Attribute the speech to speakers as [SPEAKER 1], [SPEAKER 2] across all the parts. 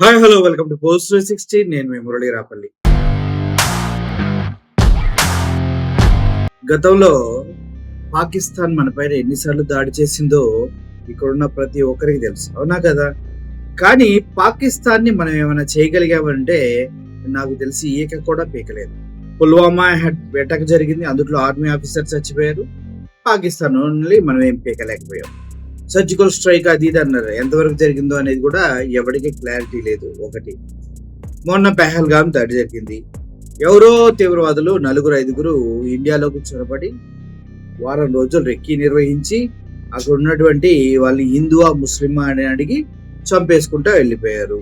[SPEAKER 1] Hi hello welcome to post 360. నేను మీ మురళీ రాపల్లి. గతంలో పాకిస్తాన్ మన పైన ఎన్నిసార్లు దాడి చేసిందో ఇక్కడున్న ప్రతి ఒక్కరికి తెలుసు, అవునా కదా? కానీ పాకిస్తాన్ ని మనం ఏమైనా చేయగలిగామంటే నాకు తెలిసి ఈక కూడా పీకలేదు. పుల్వామా అటాక్ జరిగింది, అందులో ఆర్మీ ఆఫీసర్ చచ్చిపోయారు. పాకిస్తాన్ ఓన్లీ మనం ఏం పీకలేకపోయాం. సర్జికల్ స్ట్రైక్ అది ఇది అన్నారు, ఎంతవరకు జరిగిందో అనేది కూడా ఎవరికి క్లారిటీ లేదు. ఒకటి, మొన్న పెహల్గాం దాడి జరిగింది. ఎవరో తీవ్రవాదులు 4-5 ఇండియాలోకి చొరబడి వారం రోజులు రెక్కీ నిర్వహించి అక్కడ ఉన్నటువంటి వాళ్ళు హిందువా ముస్లిమా అని అడిగి చంపేసుకుంటూ వెళ్ళిపోయారు.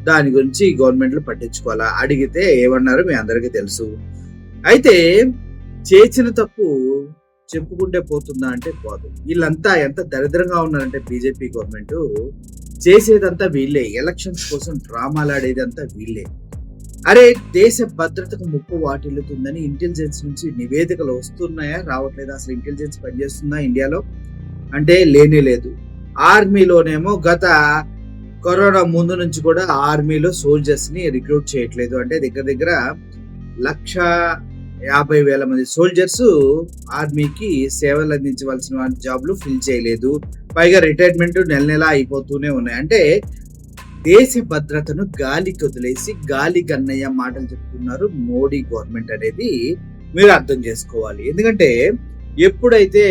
[SPEAKER 1] దాని గురించి గవర్నమెంట్లు పట్టించుకోవాలా? అడిగితే ఏమన్నారు మీ అందరికీ తెలుసు. అయితే చేసిన తప్పు చెప్పుకుంటే పోతుందా అంటే పోదు. వీళ్ళంతా ఎంత దరిద్రంగా ఉన్నారంటే బీజేపీ గవర్నమెంట్ చేసేదంతా వీళ్ళే, ఎలక్షన్స్ కోసం డ్రామాలు ఆడేదంతా వీళ్ళే. అరే, దేశ భద్రతకు ముప్పు వాటిల్లుతుందని ఇంటెలిజెన్స్ నుంచి నివేదికలు వస్తున్నాయా, రావట్లేదా? అసలు ఇంటెలిజెన్స్ పనిచేస్తుందా ఇండియాలో అంటే లేనే లేదు. ఆర్మీలోనేమో గత కరోనా ముందు నుంచి కూడా ఆర్మీలో సోల్జర్స్ ని రిక్రూట్ చేయట్లేదు. అంటే దగ్గర దగ్గర 150,000 మంది సోల్జర్స్ ఆర్మీకి సేవలు అందించవలసిన జాబ్లు ఫిల్ చేయలేదు. పైగా రిటైర్మెంట్ నెల నెల అయిపోతూనే ఉన్నాయి. అంటే దేశ భద్రతను గాలికి వదిలేసి గాలి గన్నయ్య మాటలు చెప్తున్నారు మోడీ గవర్నమెంట్ అనేది మీరు అర్థం చేసుకోవాలి. ఎందుకంటే ఎప్పుడైతే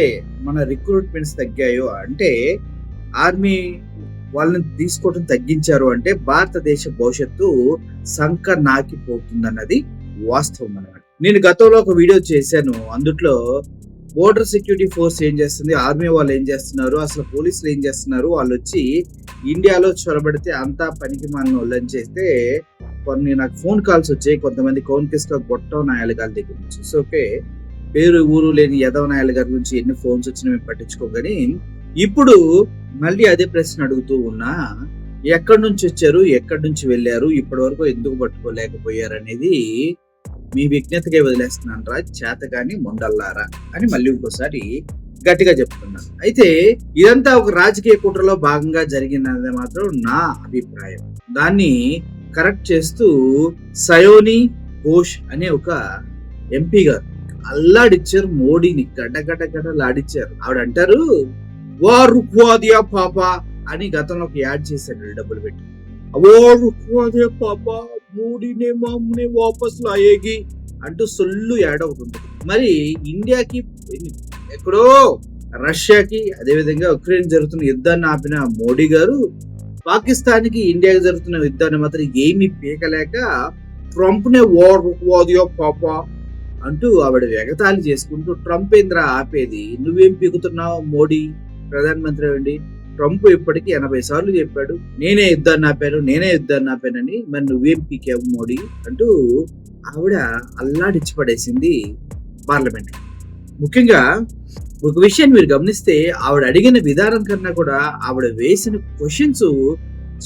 [SPEAKER 1] మన రిక్రూట్మెంట్స్ తగ్గాయో, అంటే ఆర్మీ వాళ్ళని తీసుకోవడం తగ్గించారు అంటే భారతదేశ భవిష్యత్తు సంక నాకిపోతుందన్నది వాస్తవం అన్నమాట. నేను గతంలో ఒక వీడియో చేశాను, అందుట్లో బోర్డర్ సెక్యూరిటీ ఫోర్స్ ఏం చేస్తుంది, ఆర్మీ వాళ్ళు ఏం చేస్తున్నారు, అసలు పోలీసులు ఏం చేస్తున్నారు, వాళ్ళు వచ్చి ఇండియాలో చొరబడితే అంతా పనికి మన వాళ్ళని చేస్తే కొన్ని నాకు ఫోన్ కాల్స్ వచ్చాయి. కొంతమంది కౌన్కిస్లో గొట్టవ నాయాల గారి దగ్గర నుంచి. సో ఓకే, పేరు ఊరు లేని యదవ నాయాల గారి నుంచి ఎన్ని ఫోన్స్ వచ్చినా మేము పట్టించుకోగాని ఇప్పుడు మళ్ళీ అదే ప్రశ్న అడుగుతూ ఉన్నా, ఎక్కడి నుంచి వచ్చారు, ఎక్కడి నుంచి వెళ్ళారు, ఇప్పటి వరకు ఎందుకు పట్టుకోలేకపోయారు అనేది మీ విజ్ఞతగా వదిలేస్తున్నాను రా చేతగాని మొండల్లారా అని మళ్ళీ ఇంకోసారి గట్టిగా చెప్తున్నాను. అయితే ఇదంతా ఒక రాజకీయ కుట్రలో భాగంగా జరిగిందనేది మాత్రం నా అభిప్రాయం. దాన్ని కరెక్ట్ చేస్తూ సయోని ఘోష్ అనే ఒక ఎంపీ గారు అల్లాడిచ్చారు, మోడీని గడ్డగడ్డలాడిచ్చారు. ఆవిడ అంటారు వా రుక్వాదియా పాపా అని గతంలో ఒక యాడ్ చేశాడు డబ్బులు పెట్టి. వా రుక్వాదియా పాపా మోడీనే మామూనే వాపస్ లాయేగి అంటూ సొల్లు యాడ్ ఒకటి ఉంటుంది. మరి ఇండియాకి ఎక్కడో రష్యాకి అదేవిధంగా ఉక్రెయిన్ జరుగుతున్న యుద్ధాన్ని ఆపిన మోడీ గారు పాకిస్తాన్కి ఇండియాకి జరుగుతున్న యుద్ధాన్ని మాత్రం ఏమీ పీకలేక ట్రంప్ నే వాదియో పాపా అంటూ ఆవిడ ఎగతాళి చేసుకుంటూ, ట్రంప్ ఏంద్ర ఆపేది, నువ్వేం పీకుతున్నావు మోడీ ప్రధానమంత్రి అండి, ట్రంప్ ఇప్పటికీ 80 సార్లు చెప్పాడు నేనే యుద్ధాన్ని ఆపానని, మరి నువ్వేం పీకావు మోడీ అంటూ ఆవిడ అల్లాడిచ్చి పడేసింది పార్లమెంట్. ముఖ్యంగా ఒక విషయాన్ని మీరు గమనిస్తే, ఆవిడ అడిగిన విధానం కన్నా కూడా ఆవిడ వేసిన క్వశ్చన్స్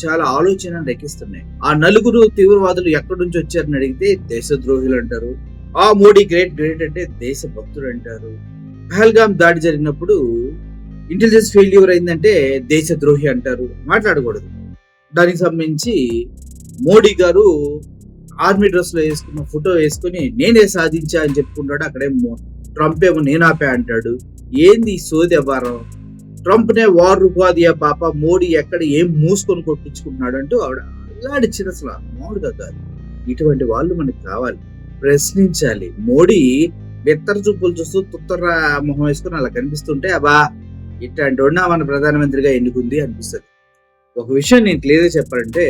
[SPEAKER 1] చాలా ఆలోచన రేకిస్తున్నాయి. ఆ 4 తీవ్రవాదులు ఎక్కడి నుంచి వచ్చారని అడిగితే దేశద్రోహులు అంటారు. ఆ మోడీ గ్రేట్ అంటే దేశ భక్తుడు అంటారు. పహల్గాం దాడి జరిగినప్పుడు ఇంటెలిజెన్స్ ఫెయిల్యూర్ అయిందంటే దేశద్రోహి అంటారు. మాట్లాడకూడదు. దానికి సంబంధించి మోడీ గారు ఆర్మీ డ్రెస్ లో వేసుకున్న ఫోటో వేసుకుని నేనే సాధించా అని చెప్పుకుంటాడు. అక్కడేమో ట్రంప్ ఏమో నేనాపే అంటాడు. ఏంది సోది వ్యవహారం? ట్రంప్ నే వార్ రుపాదియా పాప, మోడీ ఎక్కడ ఏం మూసుకొని కొట్టించుకుంటున్నాడు అంటూ ఆవిడ అల్లాడిచ్చిన అసలు మామూలుగా కాదు. ఇటువంటి వాళ్ళు మనకు కావాలి, ప్రశ్నించాలి. మోడీ బెత్తర చూపులు చూస్తూ తుత్తర మొహం వేసుకుని అలా కనిపిస్తుంటే అబ్బా ఇట్లాంటి వాడినా మన ప్రధానమంత్రిగా ఎన్నుకుంది అనిపిస్తుంది. ఒక విషయం నేను క్లియర్గా చెప్పాలంటే,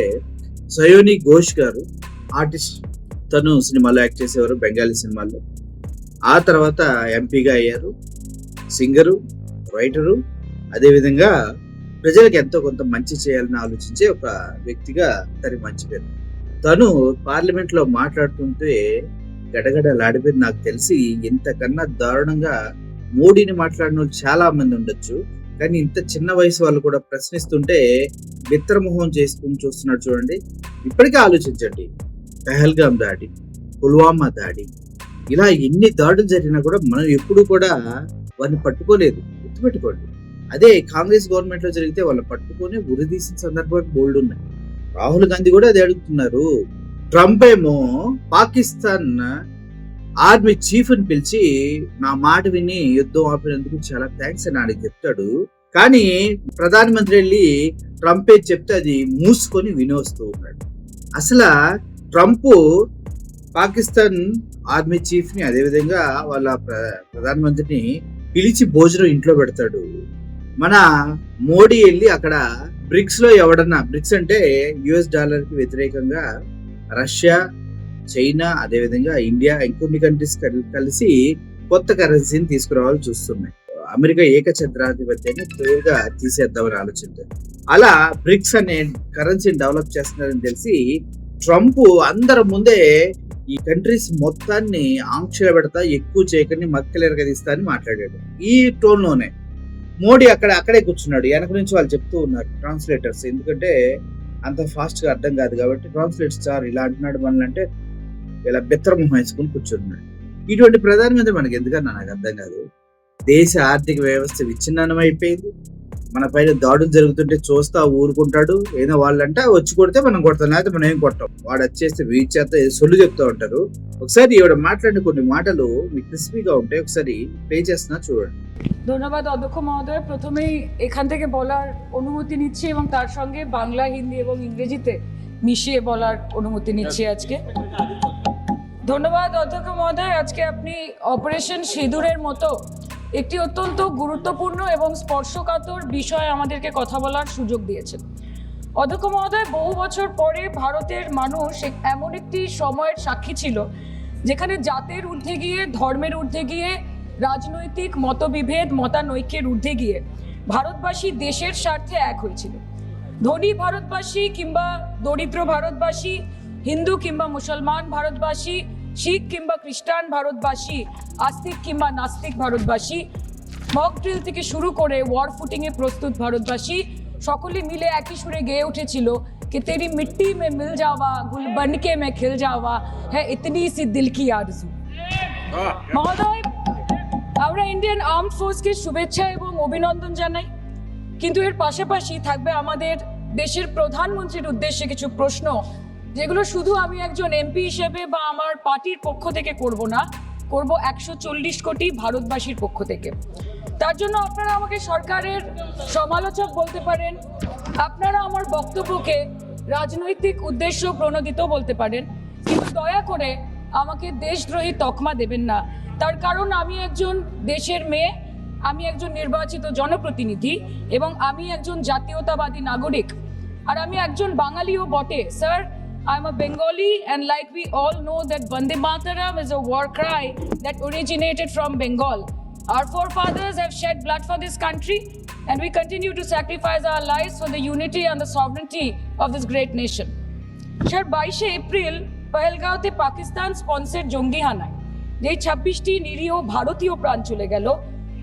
[SPEAKER 1] సయోని ఘోష్ గారు ఆర్టిస్ట్, తను సినిమాలో యాక్ట్ చేసేవారు, బెంగాలీ సినిమాల్లో. ఆ తర్వాత ఎంపీగా అయ్యారు, సింగరు, రైటరు, అదేవిధంగా ప్రజలకు ఎంతో కొంత మంచి చేయాలని ఆలోచించే ఒక వ్యక్తిగా తనకి మంచి పేరు. తను పార్లమెంట్ లో మాట్లాడుతుంటే గడగడలాడిపోయింది. నాకు తెలిసి ఇంతకన్నా దారుణంగా మోడీని మాట్లాడిన వాళ్ళు చాలా మంది ఉండొచ్చు, కానీ ఇంత చిన్న వయసు వాళ్ళు కూడా ప్రశ్నిస్తుంటే బిత్తరమోహం చేసుకుని చూస్తున్నాడు చూడండి. ఇప్పటికే ఆలోచించండి, పెహల్గాం దాడి, పుల్వామా దాడి, ఇలా ఎన్ని దాడులు జరిగినా కూడా మనం ఎప్పుడు కూడా వారిని పట్టుకోలేదు, గుర్తుపెట్టుకోండి. అదే కాంగ్రెస్ గవర్నమెంట్ లో జరిగితే వాళ్ళని పట్టుకొని ఉరిదీసిన సందర్భాలు బోల్డ్ ఉన్నాయి. రాహుల్ గాంధీ కూడా అది అడుగుతున్నారు. ట్రంప్ ఏమో పాకిస్తాన్ ఆర్మీ చీఫ్ ని పిలిచి నా మాట విని యుద్ధం ఆపినందుకు చాలా థ్యాంక్స్ అని ఆడికి చెప్తాడు. కానీ ప్రధానమంత్రి వెళ్ళి ట్రంపే చెప్తే అది మూసుకొని వినోస్తూ ఉన్నాడు. అసలు ట్రంప్ పాకిస్తాన్ ఆర్మీ చీఫ్ ని అదేవిధంగా వాళ్ళ ప్రధానమంత్రిని పిలిచి భోజనం ఇంట్లో పెడతాడు. మన మోడీ వెళ్ళి అక్కడ బ్రిక్స్ లో ఎవడన్నా, బ్రిక్స్ అంటే యుఎస్ డాలర్ కి వ్యతిరేకంగా రష్యా, చైనా, అదేవిధంగా ఇండియా, ఇంకొన్ని కంట్రీస్ కలిసి కొత్త కరెన్సీని తీసుకురావాలని చూస్తున్నాయి. అమెరికా ఏకఛత్రాధిపత్యాన్ని క్లియర్గా తీసేద్దామని ఆలోచించారు. అలా బ్రిక్స్ అనే కరెన్సీని డెవలప్ చేస్తున్నారని తెలిసి ట్రంప్ అందరి ముందే ఈ కంట్రీస్ మొత్తాన్ని ఆంక్షలు పెడతా, ఎక్కువ చేయకండి, మక్కలేరగదీస్తా అని మాట్లాడాడు. ఈ టోన్ లోనే మోడీ అక్కడే కూర్చున్నాడు. వెనక నుంచి వాళ్ళు చెప్తూ ఉన్నారు ట్రాన్స్లేటర్స్, ఎందుకంటే అంత ఫాస్ట్ గా అర్థం కాదు కాబట్టి ట్రాన్స్లేట్ సార్ ఇలా అంటున్నాడు మనల్ని అంటే ఇలా బెత్తరమొహం వేసుకుని కూర్చున్నాడు. ఇటువంటి ప్రధానమంత్రి మనకి ఎందుకన్నా నాకు అర్థం కాదు. దేశ ఆర్థిక వ్యవస్థ విచ్ఛిన్నం అయిపోయింది. మన పైన దాడులు జరుగుతుంటే చూస్తా ఊరుకుంటాడు. ఏదో వాళ్ళంటే వచ్చి కొడితే మనం కొడతాం, లేకపోతే మనం ఏం కొట్టాం. వాడు వచ్చేస్తే వీచ్ చేస్తే సొల్లు చెప్తూ ఉంటారు. ఒకసారి ఈవిడ మాట్లాడిన కొన్ని మాటలు మీకు క్రిస్పీగా ఉంటాయి, ఒకసారి ప్లే చేస్తున్నా చూడండి.
[SPEAKER 2] ধন্যবাদ অধ্যক্ষ মহোদয়। প্রথমেই এখান থেকে বলার অনুমতি নিচ্ছি এবং তার সঙ্গে বাংলা, হিন্দি এবং ইংরেজিতে মিশিয়ে বলার অনুমতি নিচ্ছি আজকে। ধন্যবাদ অধ্যক্ষ মহোদয়। আজকে আপনি অপারেশন সিঁদুরের মতো একটি অত্যন্ত গুরুত্বপূর্ণ এবং স্পর্শকাতর বিষয়ে আমাদেরকে কথা বলার সুযোগ দিয়েছেন। অধ্যক্ষ মহোদয়, বহু বছর পরে ভারতের মানুষ এমন একটি সময়ের সাক্ষী ছিল যেখানে জাতের ঊর্ধ্বে গিয়ে, ধর্মের ঊর্ধ্বে গিয়ে, রাজনৈতিক মতবিভেদ, মতানৈক্যের ঊর্ধ্বে গিয়ে ভারতবাসী দেশের স্বার্থে এক হয়েছিল। ধনী ভারতবাসী কিংবা দরিদ্র ভারতবাসী, হিন্দু কিংবা মুসলমান ভারতবাসী, শিখ কিংবা খ্রিস্টান ভারতবাসী, আস্তিক কিংবা নাস্তিক ভারতবাসী, মক ড্রিল থেকে শুরু করে ওয়ার ফুটিংয়ে প্রস্তুত ভারতবাসী সকলে মিলে একই সুরে গেয়ে উঠেছিল कि तेरी मिट्टी में मिल जावा, गुल बनके मैं खिल जावा, है इतनी सी दिल की आरज़ू। মহোদয়, আমরা ইন্ডিয়ান আর্মড ফোর্সকে শুভেচ্ছা এবং অভিনন্দন জানাই, কিন্তু এর পাশাপাশি থাকবে আমাদের দেশের প্রধানমন্ত্রীর উদ্দেশ্যে কিছু প্রশ্ন, যেগুলো শুধু আমি একজন এমপি হিসেবে বা আমার পার্টির পক্ষ থেকে করব না, করব 140 কোটি ভারতবাসীর পক্ষ থেকে। তার জন্য আপনারা আমাকে সরকারের সমালোচক বলতে পারেন, আপনারা আমার বক্তব্যকে রাজনৈতিক উদ্দেশ্য প্রণোদিত বলতে পারেন, কিন্তু দয়া করে আমাকে দেশদ্রোহী তকমা দেবেন না। তার কারণ আমি একজন দেশের মেয়ে, আমি একজন নির্বাচিত জনপ্রতিনিধি এবং আমি একজন জাতীয়তাবাদী নাগরিক, আর আমি একজন বাঙালিও বটে। Sir, I am a Bengali, and like we all know that Vande Mataram is a war cry that originated from Bengal. Our forefathers have shed blood for this country, and we continue to sacrifice our lives for the unity and the sovereignty of this great nation. Sir, 22 April পহেলগাঁওতে Pakistan sponsor জঙ্গি হানায় যেই 26টি নিরীহ ভারতীয় প্রাণ চলে গেল,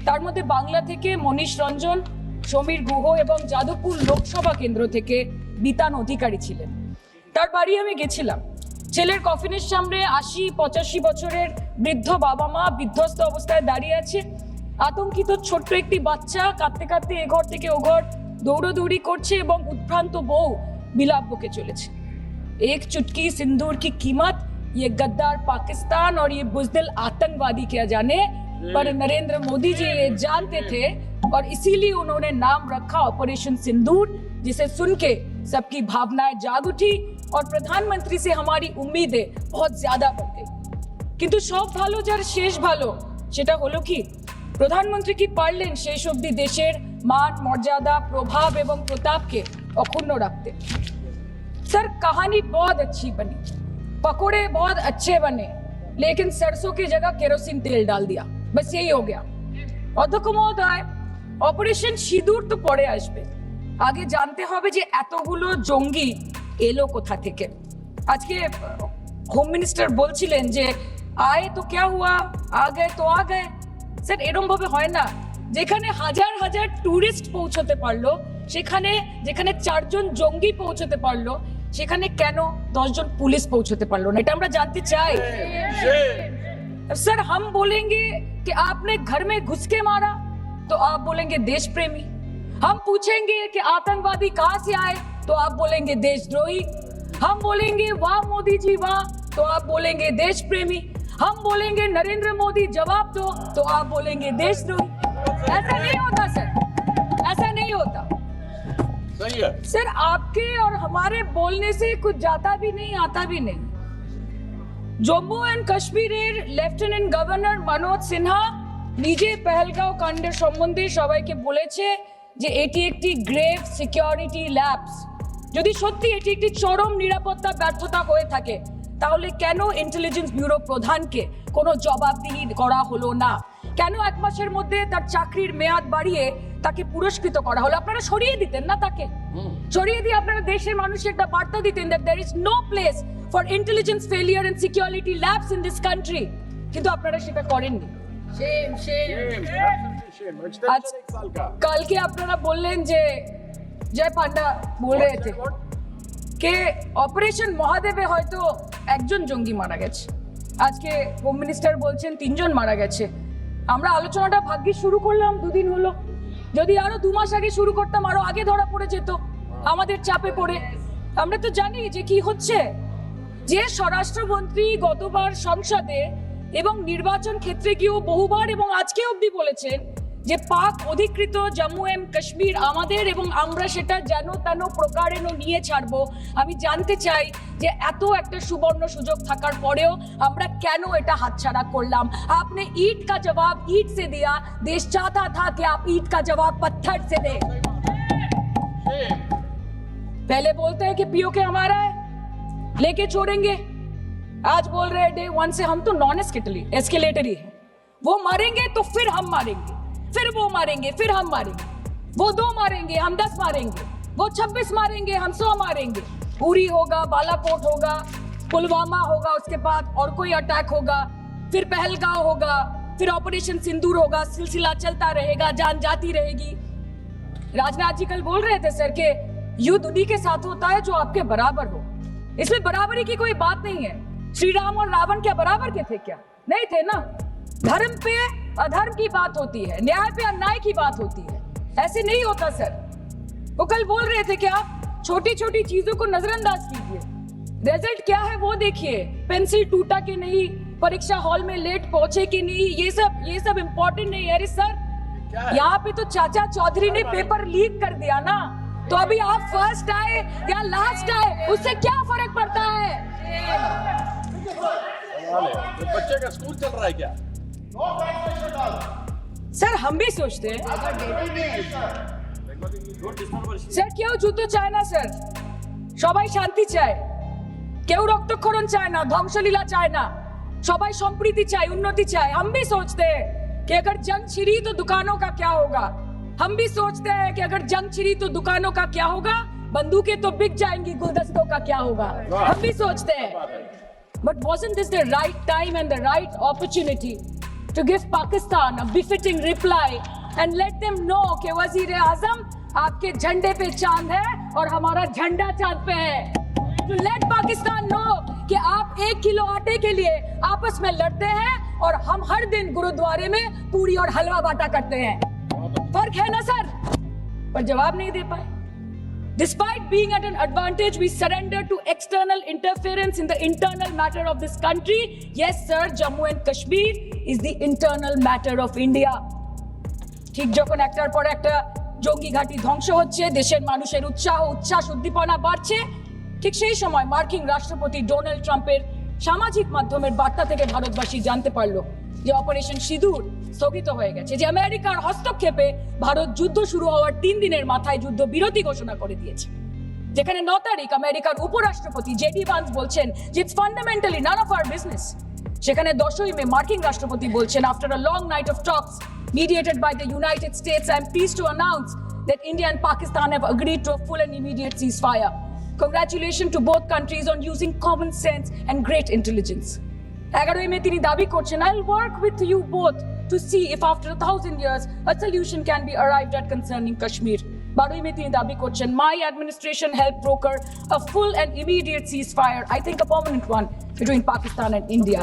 [SPEAKER 2] তার মধ্যে বাংলা থেকে মনীষ রঞ্জন, সমীর গুহ এবং যাদবপুর লোকসভা কেন্দ্র থেকে বিতান অধিকারী ছিলেন। তার বাড়ি আমি গেছিলাম। ছেলের কফিনের সামনে 80-85 বছরের বৃদ্ধ বাবা মা বিধ্বস্ত অবস্থায় দাঁড়িয়ে আছে। আতঙ্কিত ছোট্ট একটি বাচ্চা কাঁদতে কাঁদতে এ ঘর থেকে ও ঘর দৌড়দৌড়ি করছে এবং উদ্ভ্রান্ত বউ বিলাপ বকে চলেছে। एक चुटकी सिंदूर की कीमत ये गद्दार पाकिस्तान और ये बुज़दिल आतंकवादी क्या जाने, पर नरेंद्र मोदी जी ये जानते थे और इसीलिए उन्होंने नाम रखा ऑपरेशन सिंदूर, जिसे सुन के सबकी भावनाएं जाग उठी और प्रधानमंत्री से हमारी उम्मीदें बहुत ज्यादा बढ़ गई। किंतु सब भालो जार शेष भालो, সেটা হলো কি, প্রধানমন্ত্রী কি পারলেন শেষ অবধি দেশের মান, মর্যাদা, প্রভাব এবং প্রতাপকে অক্ষুণ্ণ রাখতে। सर, कहानी बहुत अच्छी बनी, पकोड़े बहुत अच्छे बने, लेकिन सरसों की जगह केरोसिन तेल डाल दिया, बस यही हो गया। অধ্যক্ষ মহোদয়, অপারেশন সিঁদুর তো পরে আসবে, আগে জানতে হবে যে এতগুলো জঙ্গি এলো কোথা থেকে। আজকে হোম মিনিস্টার বলছিলেন যে আয়ে তো ক্যা হুয়া, আ গয়ে তো আ গয়ে। স্যার, এরকম ভাবে হয় না। যেখানে হাজার হাজার টুরিস্ট পৌঁছতে পারলো, সেখানে যেখানে 4 জন জঙ্গি পৌঁছতে পারলো, সেখানে কেন 10 জন পুলিশ পৌঁছতে পারলো না, এটা আমরা জানতে চাই। सर, हम बोलेंगे कि आपने घर में घुस के मारा तो आप बोलेंगे देश प्रेमी। हम पूछेंगे कि आतंकवादी कहां से आए तो आप बोलेंगे देशद्रोही, हम बोलेंगे वाह मोदी जी वाह तो आप बोलेंगे देश प्रेमी, हम बोलेंगे नरेंद्र मोदी जवाब दो तो आप बोलेंगे देशद्रोही। ऐसा नहीं होता सर, ऐसा नहीं होता।
[SPEAKER 3] सही है
[SPEAKER 2] सर आपके और हमारे बोलने से कुछ जाता भी नहीं आता भी नहीं। জম্মু অ্যান্ড কাশ্মীরের লেফটেন্যান্ট গভর্নর মনোজ সিনহা নিজে পেহেলগাঁও কাণ্ডের সম্বন্ধে সবাইকে বলেছে যে এটি একটি গ্রেভ সিকিউরিটি ল্যাপস। যদি সত্যি এটি একটি চরম নিরাপত্তা ব্যর্থতা হয়ে থাকে তাহলে কেন ইন্টেলিজেন্স ব্যুরো প্রধানকে কোনো জবাবদিহি করা হলো না? কেন এক মাসের মধ্যে তার চাকরির মেয়াদ বাড়িয়ে তাকে পুরস্কৃত করা হলো? আপনারা সরিয়ে দিতেন না তাকে? সরিয়ে দিয়ে আপনারা দেশের মানুষকে একটা বার্তা দিতেন that there is no place for intelligence failure and security lapse in this country, কিন্তু আপনারা সেটা করেননি। আজ কালকে আপনারা বললেন যে জয় পান্ডা বল রে থে কে অপারেশন মহাদেবে হয়তো একজন জঙ্গি মারা গেছে, আজকে হোম মিনিস্টার বলছেন 3 জন মারা গেছে। আমরা আলোচনাটা ভাগ্যে শুরু করলাম 2 দিন হলো, যদি আরো 2 মাস আগে শুরু করতাম আরো আগে ধরা পড়ে যেত আমাদের চাপে পড়ে। আমরা তো জানি যে কি হচ্ছে, যে স্বরাষ্ট্রমন্ত্রী গতবার সংসদে এবং নির্বাচন ক্ষেত্রে গিয়েও বহুবার এবং আজকে অবধি বলেছেন যে পাক অধিকৃত জম্মু এন্ড কাশ্মীর আমাদের এবং আমরা সেটা যেন তেন প্রকারেণ নিয়ে ছাড়বো। আমি জানতে চাই যে এত একটা সুবর্ণ সুযোগ থাকার পরেও আমরা কেন এটা হাতছাড়া করলাম? আপনি ईंट का जवाब ईंट से दिया, देश चाहता था कि आप ईंट का जवाब पत्थर से दें। पहले बोलते हैं कि पीओके हमारा है लेके छोड़ेंगे, आज बोल रहे हैं डे 1 से हम तो नॉन एस्केलेटरी है, वो मारेंगे तो फिर हम मारेंगे, फिर वो मारेंगे फिर हम मारेंगे, वो 2 मारेंगे हम 10 मारेंगे, वो 26 मारेंगे हम 100 मारेंगे। उरी होगा, बालाकोट होगा, पुलवामा होगा, उसके बाद और कोई अटैक होगा, फिर पहलगांव होगा, फिर ऑपरेशन सिंदूर होगा, सिलसिला चलता रहेगा, जान जाती रहेगी। राजनाथ जी कल बोल रहे थे सर के युद्ध उन्हीं के साथ होता है जो आपके बराबर हो, इसमें बराबरी की कोई बात नहीं है। श्री राम और रावण क्या बराबर के थे क्या? नहीं थे ना। धर्म पे अधर्म की बात होती है, न्याय पे अन्याय की बात होती है, ऐसे नहीं होता सर। वो कल बोल रहे थे कि आप छोटी छोटी चीजों को नजरअंदाज कीजिए, रिजल्ट क्या है वो देखिए, पेंसिल टूटा कि नहीं, परीक्षा हॉल में लेट पहुंचे कि नहीं, ये सब इम्पोर्टेंट नहीं है। अरे सर यहाँ पे तो चाचा चौधरी ने पेपर लीक कर दिया ना, तो अभी आप फर्स्ट आए या लास्ट आए उससे क्या फर्क पड़ता है?
[SPEAKER 3] बच्चे का स्कूल चल रहा है क्या?
[SPEAKER 2] सर हम भी सोचते हैं স্যার কেউ যুদ্ধ চায় না স্যার, সবাই শান্তি চায়, কেউ রক্তক্ষরণ চায় না, ধ্বংসলীলা চায় না, সবাই সম্প্রীতি চায়, উন্নতি চায়। हम भी सोचते हैं कि अगर जंग छिड़ी तो दुकानों का क्या होगा, हम भी सोचते हैं कि अगर जंग छिड़ी तो दुकानों का क्या होगा, बंदूकें तो बिक जाएंगी, गुलदस्तों का क्या होगा, हम भी सोचते हैं। But wasn't this the right time and the right opportunity to give Pakistan a befitting reply and let them know कि वजीर आजम आपके झंडे पे चांद है और हमारा झंडा चांद पे है। To let Pakistan know कि आप 1 किलो आटे के लिए आपस में लड़ते हैं और हम हर दिन गुरुद्वारे में पूरी और हलवा बांटा करते हैं। फर्क है ना सर? पर जवाब नहीं दे पाए। Despite being at an advantage, we surrender to external interference in the internal matter of this country. Yes, sir, Jammu and Kashmir is the internal matter of India. ঠিক যখন একটার পর একটা জঙ্গি ঘাঁটি ধ্বংস হচ্ছে, দেশের মানুষের উৎসাহ উচ্ছ্বাস উদ্দীপনা বাড়ছে, ঠিক সেই সময় মার্কিন রাষ্ট্রপতি ডোনাল্ড ট্রাম্পের সামাজিক মাধ্যমের বার্তা থেকে ভারতবাসী জানতে পারলো যে অপারেশন সিঁদুর স্থগিত হয়ে গেছে, যে আমেরিকার হস্তক্ষেপে ভারত যুদ্ধ শুরু হওয়ার 3 দিনের মাথায় যুদ্ধ বিরতি ঘোষণা করে দিয়েছে। যেখানে 9 তারিখ আমেরিকার উপরাষ্ট্রপতি জেডি ভান্স বলছেন যে it's fundamentally none of our business, সেখানে 10ই মে মার্কিন রাষ্ট্রপতি বলছেন after a long night of talks mediated by the United States, I am pleased to announce that India and Pakistan have agreed to a full and immediate ceasefire. Congratulations to both countries on using common sense and great intelligence. 11ই মে তিনি দাবি করছেন I'll work with you both to see if after 1000 years a solution can be arrived at concerning Kashmir. 12ই মে তিনি দাবি করছেন my administration helped broker a full and immediate ceasefire, I think a permanent one, between Pakistan and India.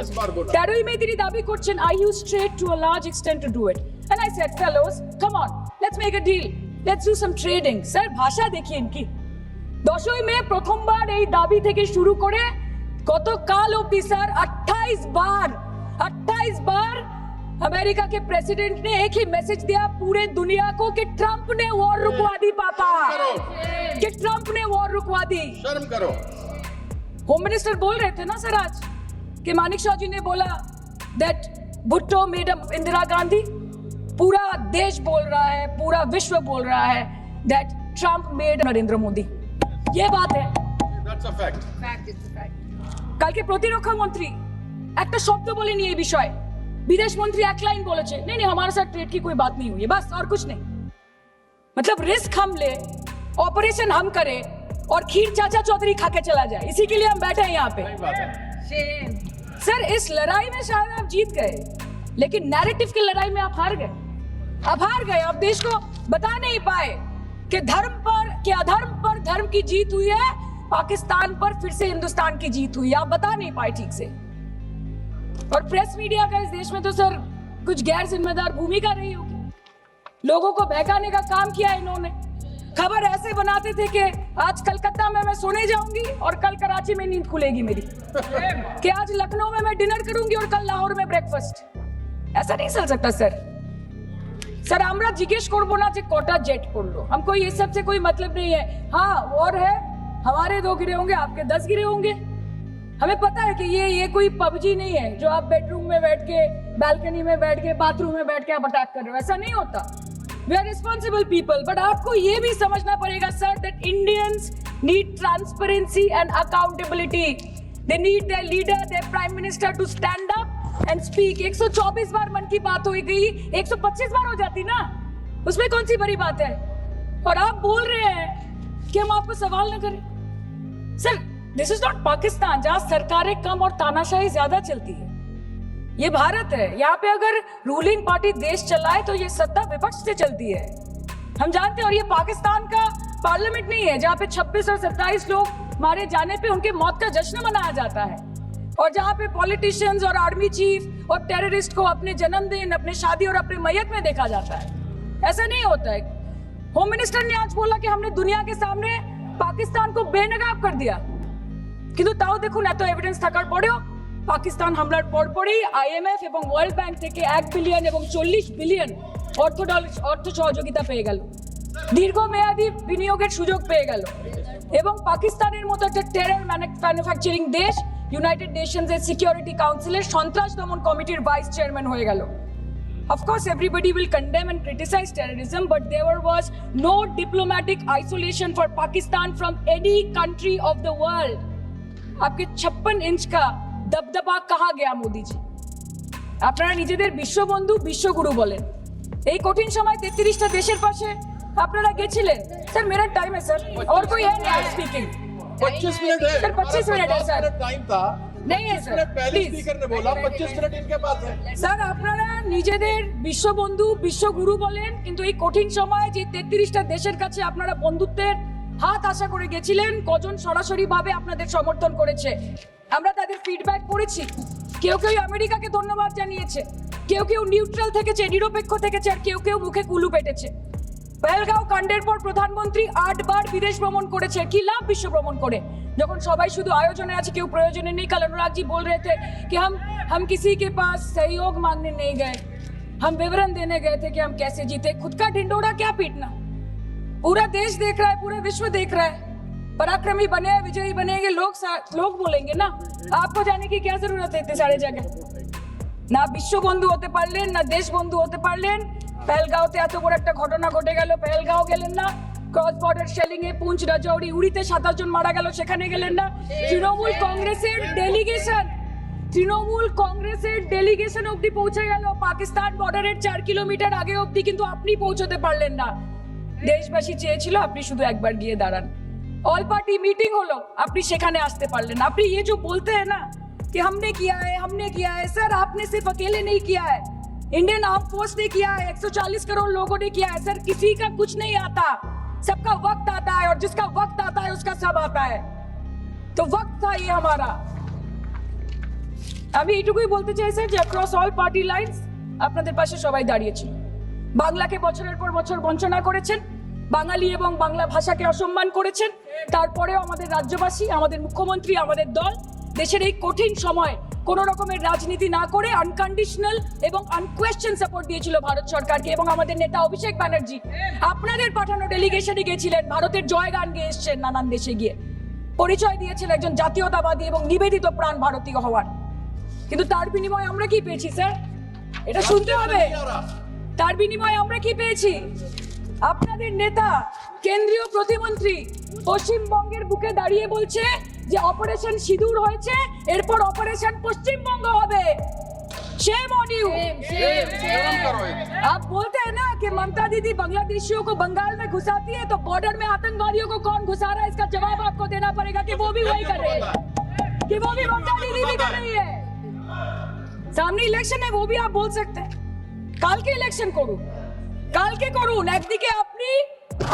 [SPEAKER 2] 13ই মে তিনি দাবি করছেন I used trade to a large extent to do it. And I said, fellows, come on, let's make a deal. Let's do some trading. Sir, भाषा देखिए इनकी, 10ই মে প্রথমবার এই দাবি থেকে শুরু করে গতকাল অবধি স্যার 28 बार अमेरिका के प्रेसिडेंट ने एक ही मैसेज दिया पूरे दुनिया को कि ट्रंप ने वॉर रुकवा दी पापा, कि ट्रंप ने वॉर रुकवा दी।
[SPEAKER 3] शर्म करो।
[SPEAKER 2] होम मिनिस्टर बोल रहे थे ना सर आज कि मानिक शाह जी ने बोला दैट भुट्टो मेड इंदिरा गांधी। पूरा देश बोल रहा है, पूरा विश्व बोल रहा है that Trump made Narendra Modi. ये बात है,
[SPEAKER 3] That's a fact.
[SPEAKER 2] কালকে প্রতিরক্ষা মন্ত্রী একটা শব্দ বলেনি এই বিষয়ে, विदेश मंत्री एक लाइन बोले नहीं नहीं हमारे साथ ट्रेड की कोई बात नहीं हुई है, बस और कुछ नहीं। मतलब रिस्क हम ले, ऑपरेशन हम करें और खीर चाचा चौधरी खा के चला जाए, इसी के लिए हम बैठे हैं यहाँ पे।
[SPEAKER 3] सही बात है।
[SPEAKER 2] सर इस लड़ाई में शायद आप जीत गए, लेकिन नैरेटिव की लड़ाई में आप हार गए। आप देश को बता नहीं पाए कि धर्म पर कि अधर्म पर धर्म की जीत हुई है, पाकिस्तान पर फिर से हिंदुस्तान की जीत हुई है, आप बता नहीं पाए ठीक से। और प्रेस मीडिया का इस देश में तो सर कुछ गैर जिम्मेदार भूमिका रही होगी, लोगों को बहकाने का काम किया इन्होंने। खबर ऐसे बनाते थे कि आज कलकत्ता में मैं सोने जाऊंगी और कल कराची में नींद खुलेगी मेरी, कि आज लखनऊ में मैं डिनर करूंगी और कल लाहौर में ब्रेकफास्ट। ऐसा नहीं चल सकता सर। सर আমরা জিজ্ঞেস করব না যে কটা জেট পড়লো, हमको ये सब से कोई मतलब नहीं है। हाँ वॉर है, हमारे 2 गिरे होंगे, आपके 10 गिरे होंगे। हमें पता है कि ये कोई पबजी नहीं है जो आप बेडरूम में बैठ के, बालकनी में बैठ के, बाथरूम में बैठ के आप अटैक कर रहे हो, ऐसा नहीं होता। We are responsible people, but आपको ये भी समझना पड़ेगा sir that Indians need transparency and accountability. They need their leader, their prime minister to stand up and speak. 124 बार मन की बात हो गई, 125 बार हो जाती ना, उसमें कौन सी बड़ी बात है। और आप बोल रहे हैं कि हम आपको सवाल न करें। Sir this is not Pakistan जहां सरकारें कम और तानाशाही ज्यादा चलती है, ये भारत है। यहाँ पे अगर रूलिंग पार्टी देश चलाए तो ये सत्ता विपक्ष से चलती है, हम जानते हैं। और ये पाकिस्तान का पार्लियामेंट नहीं है जहाँ पे 26 और 27 लोग मारे जाने पे उनके मौत का जश्न मनाया जाता है, और जहाँ पे पॉलिटिशियंस और आर्मी चीफ और टेररिस्ट को अपने जन्मदिन, अपने शादी और अपने मैयत में देखा जाता है। ऐसा नहीं होता है। होम मिनिस्टर ने आज बोला कि हमने दुनिया के सामने पाकिस्तान को बेनकाब कर दिया, কিন্তু তাও দেখুন এত এভিডেন্স থাকার পরেও পাকিস্তান হামলার পরপরই আইএমএফ এবং ওয়ার্ল্ড ব্যাংক থেকে 1 বিলিয়ন এবং 40 বিলিয়ন অর্থ সহযোগিতা পেয়ে গেল, দীর্ঘমেয়াদী বিনিয়োগের সুযোগ পেয়ে গেল, এবং পাকিস্তানের মতো একটা টেরর ম্যানুফ্যাকচারিং দেশ ইউনাইটেড নেশনস এর সিকিউরিটি কাউন্সিলের সন্ত্রাস দমন কমিটির ভাইস চেয়ারম্যান হয়ে গেল। Of course, everybody will condemn and criticize terrorism, but there was no diplomatic isolation for Pakistan from any country of the world. आपके 56 इंच का दबदबा कहाँ गया मोदी जी? আপনারা নিজেদের বিশ্ববন্ধু বিশ্বগুরু বলেন, এই কঠিন সময় 33টা দেশের পাশে আপনারা গেছিলেন। স্যার मेरा टाइम है सर, और कोई है नहीं स्पीकिंग।
[SPEAKER 3] 25 मिनट है
[SPEAKER 2] सर 25 मिनट है सर,
[SPEAKER 3] टाइम था
[SPEAKER 2] नहीं है सर,
[SPEAKER 3] पहले स्पीकर ने बोला 25 मिनट इनके पास है।
[SPEAKER 2] স্যার আপনারা নিজেদের বিশ্ববন্ধু বিশ্বগুরু বলেন, কিন্তু এই কঠিন সময় যে 33টা দেশের কাছে আপনারা বন্ধুত্বের হাত আশা করে গেছিলেন, কজন সরাসরি ভাবে আপনাদের সমর্থন করেছে আমরা তাদের ফিডব্যাক পড়েছি। কেউ কেউ আমেরিকাকে ধন্যবাদ জানিয়েছে, কেউ কেউ নিউট্রাল থেকেছে, নিরপেক্ষ থেকেছে, আর কেউ কেউ মুখে কুলু পেটেছে। পহেলগাঁও কাণ্ডের পর প্রধানমন্ত্রী 8 বার বিদেশ ভ্রমণ করেছে, কি লাভ বিশ্ব ভ্রমণ করে যখন সবাই শুধু আয়োজনে আছে, কেউ প্রয়োজনে নেই। कल अनुराग जी बोल रहे थे कि हम किसी के पास सहयोग मांगने नहीं गए, हम विवरण देने गए थे कि हम कैसे जीते। खुद का ढिंडोरा क्या पीटना, पूरा देश देख रहा है, पूरा विश्व देख रहा है। पराक्रमी बने, विजयी बनेंगे लोग बोलेंगे ना, आपको जाने की क्या जरूरत है इतने सारे जगह। না বিশ্ব বন্ধু হতে পারলেন, না দেশ বন্ধু হতে পারলেন। পেহেলগাঁওতে এত বড় একটা ঘটনা ঘটে গেল, পেহেলগাঁও গেলেন না। ক্রস বর্ডার শেলিং এ পুঞ্চ, রাজৌরি, উড়িতে 27 জন মারা গেল, সেখানে গেলেন না। তৃণমূল কংগ্রেসের ডেলিগেশন অবধি পৌঁছে গেল পাকিস্তান বর্ডারের 4 কিলোমিটার আগে অবধি, কিন্তু আপনি পৌঁছতে পারলেন না। দেশবাসী চেয়েছিল আপনি শুধু একবার গিয়ে দাঁড়ান। ऑल पार्टी मीटिंग হলো, আপনি সেখানে আসতে পারলেন। আপনি ये जो बोलते हैं ना कि हमने किया है, सर आपने सिर्फ अकेले नहीं किया है, इंडियन आर्म फोर्स ने किया है, 140 करोड़ लोगों ने किया है। सर किसी का कुछ नहीं आता, सबका वक्त आता है, और जिसका वक्त आता है उसका सब आता है। तो वक्त था ये हमारा। আমি এইটুকুই বলতে চাই স্যার যে অ্যাক্রস অল পার্টি লাইনস আপনাদের পাশে সবাই দাঁড়িয়েছিল। বাংলাকে বছরের পর বছর বঞ্চনা করেছেন, বাঙালি এবং বাংলা ভাষাকে অসম্মান করেছেন। তারপরেও আমাদের রাজ্যবাসী, আমাদের মুখ্যমন্ত্রী, আমাদের দল দেশের এই কঠিন সময় কোনো রকমের রাজনীতি না করে আনকন্ডিশনাল এবং আনকোয়েশ্চেন সাপোর্ট দিয়েছিল ভারত সরকারকে। এবং আমাদের নেতা অভিষেক ব্যানার্জি আপনাদের পাঠানো ডেলিগেশনে গিয়েছিলেন, ভারতের জয়গান গেয়ে এসছেন, নানান দেশে গিয়ে পরিচয় দিয়েছেন একজন জাতীয়তাবাদী এবং নিবেদিত প্রাণ ভারতীয় হওয়ার। কিন্তু তার বিনিময়ে আমরা কি পেয়েছি স্যার? এটা শুনতে হবে। তার বিনিময়ে আমরা কি পেয়েছি? আপনাদের নেতা কেন্দ্রীয় প্রতিমন্ত্রী পশ্চিমবঙ্গের বুকে দাঁড়িয়ে বলছে যে অপারেশন সিঁদুর হয়েছে, এরপর অপারেশন পশ্চিমবঙ্গ হবে। Shame on you. आप बोलते हैं ना कि ममता दीदी बांग्लादेशियों को बंगाल में घुसाती है, तो बॉर्डर में आतंकवादियों को कौन घुसा रहा है, इसका जवाब आपको देना पड़ेगा कि वो भी वही कर रहे हैं, कि वो भी ममता दीदी भी कर रही है। सामने इलेक्शन है, वो भी आप बोल सकते हैं। কাল কে ইলেকশন করুন, কালকে করুন। একদিকে আপনি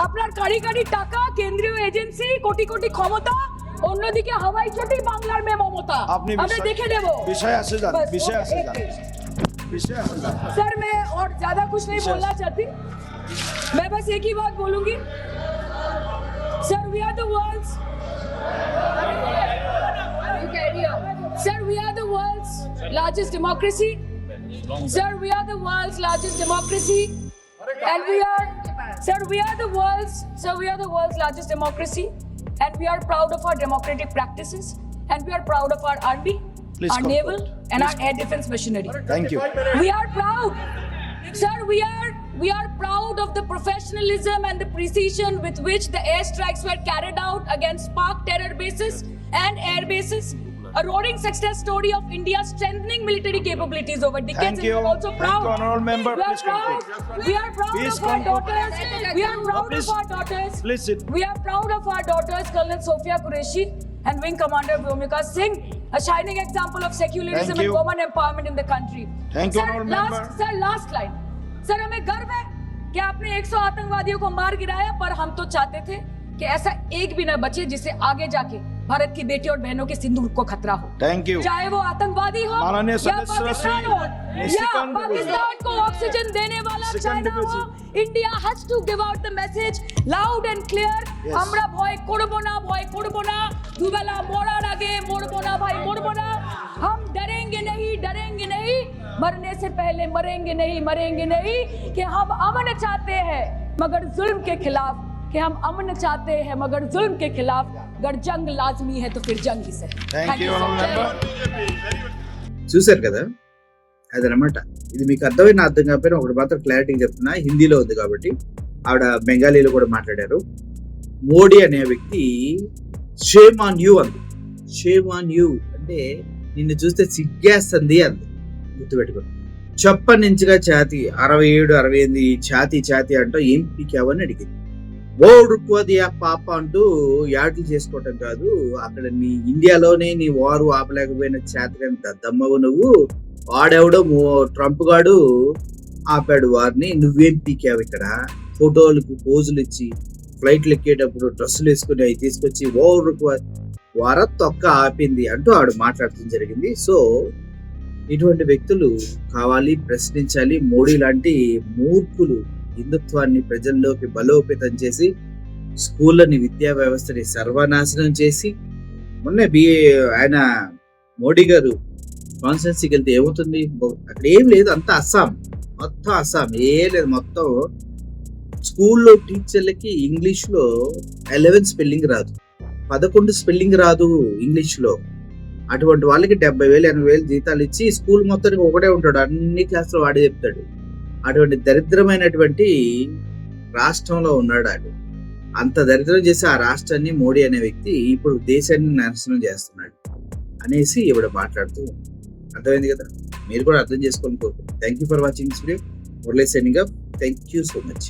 [SPEAKER 2] আপনার কারি কারি টাকা, কেন্দ্রীয় এজেন্সি, কোটি কোটি ক্ষমতা, অন্যদিকে হাওয়াই চটি বাংলার মে মমতা। আমরা দেখে নেব।
[SPEAKER 4] विषय আসে যান, विषय আসে যান, विषय আসে যান।
[SPEAKER 2] सर मैं और ज्यादा कुछ नहीं बोलना चाहती, मैं बस एक ही बात बोलूंगी। Sir we are the world's, sir we are the world's largest democracy, sir we are the world's largest democracy, and we are the world's largest democracy, and we are proud of our democratic practices, and we are proud of our army,
[SPEAKER 4] Please
[SPEAKER 2] our
[SPEAKER 4] conclude.
[SPEAKER 2] naval, and our air defense machinery.
[SPEAKER 4] Thank you.
[SPEAKER 2] We are proud, sir. We are proud of the professionalism and the precision with which the airstrikes were carried out against Pak terror bases and air bases. A roaring success story of India's strengthening military capabilities over decades.
[SPEAKER 4] Thank you.
[SPEAKER 2] And we're also proud.
[SPEAKER 4] Thank you, honorable member.
[SPEAKER 2] We are
[SPEAKER 4] Please
[SPEAKER 2] proud.
[SPEAKER 4] conclude.
[SPEAKER 2] We are proud
[SPEAKER 4] Please
[SPEAKER 2] of our
[SPEAKER 4] conclude.
[SPEAKER 2] daughters. We are proud
[SPEAKER 4] Please.
[SPEAKER 2] of our daughters.
[SPEAKER 4] Please sit.
[SPEAKER 2] We are proud of our daughters, Colonel Sophia Qureshi and Wing Commander Vyomika Singh, a shining example of secularism
[SPEAKER 4] Thank
[SPEAKER 2] and
[SPEAKER 4] you.
[SPEAKER 2] women empowerment in the country.
[SPEAKER 4] Thank you,
[SPEAKER 2] Sir,
[SPEAKER 4] honorable member.
[SPEAKER 2] last line. Sir, हमें गर्व है कि आपने 100 आतंकवादियों को मार गिराया, पर हम तो चाहते थे कि ऐसा एक भी न बचे जिससे आगे जाके भारत की बेटी और बहनों के सिंदूर को खतरा हो।
[SPEAKER 4] Thank you.
[SPEAKER 2] चाहे वो आतंकवादी हो
[SPEAKER 4] माननीय
[SPEAKER 2] या
[SPEAKER 4] सदस्य
[SPEAKER 2] पाकिस्तान हो या
[SPEAKER 4] निशिकांत
[SPEAKER 2] पाकिस्तान को ऑक्सीजन देने वाला
[SPEAKER 4] निशिकांत
[SPEAKER 2] चाइना हो, India has to give out the message loud and clear.
[SPEAKER 4] Yes.
[SPEAKER 2] আমরা ভয় করব না, ভয় করব না, দুবেলা মরার আগে মরবো না ভাই, মরবো না। हम डरेंगे नहीं, मरने से पहले मरेंगे नहीं, कि हम अमन चाहते हैं मगर जुल्म के खिलाफ, कि हम अमन चाहते हैं मगर जुल्म के खिलाफ, अगर जंग लाजमी है तो फिर जंग ही से।
[SPEAKER 4] Thank you, honorable member.
[SPEAKER 1] చూశారు కదా, అదనమాట. ఇది మీకు అర్థమైనా అర్థం కాకపోయినా ఒకటి మాత్రం క్లారిటీ చెప్తున్నా, హిందీలో ఉంది కాబట్టి. ఆవిడ బెంగాలీలో కూడా మాట్లాడారు. మోడీ అనే వ్యక్తి షేమ్ ఆన్ యూ అంది. షేమ్ ఆన్ యూ అంటే నిన్ను చూస్తే సిగ్గేస్తుంది అంది. గుర్తుపెట్టుకోండి. చెప్పనించుగా ఛాతి 67, 68 ఛాతి అంటూ ఏం పీకావని అడిగింది. ఓడుకోదియా పాప అంటూ యాడ్లు చేసుకోవటం కాదు, అక్కడ నీ ఇండియాలోనే నీ వారు ఆపలేకపోయిన చేతగాని దద్దమ్మవు నువ్వు. వాడెవడో ట్రంప్ గాడు ఆపాడు వారిని, నువ్వేం పీకావు ఇక్కడ? ఫోటోలకు పోజులు ఇచ్చి ఫ్లైట్లు ఎక్కేటప్పుడు డ్రెస్సులు వేసుకుని అవి తీసుకొచ్చి వార తొక్క ఆపింది అంటూ ఆవిడ మాట్లాడటం జరిగింది. సో ఇటువంటి వ్యక్తులు కావాలి, ప్రశ్నించాలి. మోడీ లాంటి మూర్ఖులు హిందుత్వాన్ని ప్రజల్లోకి బలోపేతం చేసి స్కూళ్ళని, విద్యా వ్యవస్థని సర్వనాశనం చేసి, మొన్న ఆయన మోడీ గారు కాన్స్టిట్యున్సీకి వెళ్తే ఏమవుతుంది? అక్కడ ఏం లేదు, అంతా అస్సాం, మొత్తం అస్సాం, ఏం లేదు. మొత్తం స్కూల్లో టీచర్లకి ఇంగ్లీష్లో 11 స్పెల్లింగ్ రాదు, 11 స్పెల్లింగ్ రాదు ఇంగ్లీష్లో. అటువంటి వాళ్ళకి 70,000 80,000 జీతాలు ఇచ్చి స్కూల్ మొత్తానికి ఒకటే ఉంటాడు, అన్ని క్లాసులో వాడే చెప్తాడు. అటువంటి దరిద్రమైనటువంటి రాష్ట్రంలో ఉన్నాడు ఆడు. అంత దరిద్రం చేసి ఆ రాష్ట్రాన్ని మోడీ అనే వ్యక్తి ఇప్పుడు దేశాన్ని నాశనం చేస్తున్నాడు అనేసి ఇవిడ మాట్లాడుతూ. అర్థమైంది కదా, మీరు కూడా అర్థం చేసుకోవాలని కోరుకుంటున్నాను. Thank you for watching this video. Murali signing up. Thank you so much.